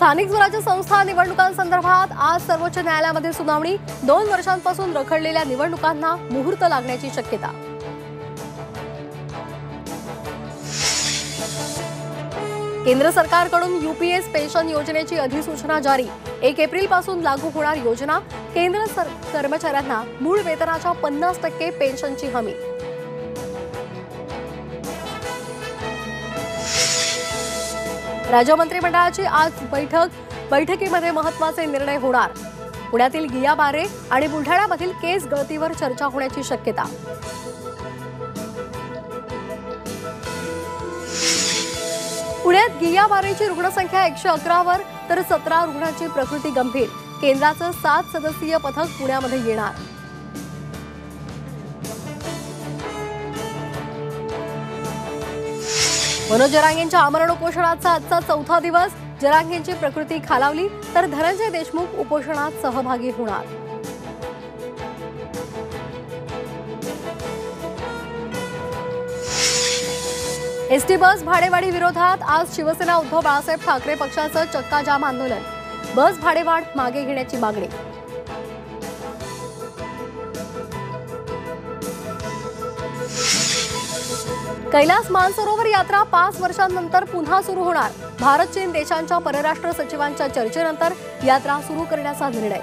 स्थानिक स्वराज्य संस्था निवडणुकांसंदर्भात आज सर्वोच्च न्यायालयामध्ये सुनावणी। 2 वर्षांपासून रखडलेल्या निवडणुकांना मुहूर्त लागण्याची शक्यता। केंद्र सरकारकडून यूपीएस पेन्शन योजनेची अधिसूचना जारी। 1 एप्रिल पासून लागू होणार योजना। केंद्र कर्मचाऱ्यांना मूळ वेतनाच्या 50% पेन्शनची हमी। राज्य मंत्रिमंडळाची आज बैठकीमध्ये महत्त्वाचे निर्णय होणार। पुण्यातील गियाबारे आणि बुलढाण्यामधील केस गळतीवर चर्चा होण्याची शक्यता। पुण्यात गियाबारेची रुग्णसंख्या 111 वर तर 17 रुग्णांची प्रकृती गंभीर। केंद्राचं 7 सदस्यीय पथक पुण्यामध्ये येणार। मनोज जरांगेंच्या आमरण उपोषणाचा आजचा 4था दिवस। जरांगेंची प्रकृती खालावली तर धनंजय देशमुख उपोषणात सहभागी होणार। एसटी बस भाडेवाढी विरोधात आज शिवसेना उद्धव बाळासाहेब ठाकरे पक्षाचं चक्काजाम आंदोलन। बस भाडेवाढ मागे घेण्याची मागणी। कैलास मानसरोवर यात्रा 5 वर्षांनंतर पुन्हा सुरू होणार। भारत चीन देशांच्या परराष्ट्र सचिवांच्या चर्चेनंतर यात्रा सुरू करण्याचा निर्णय।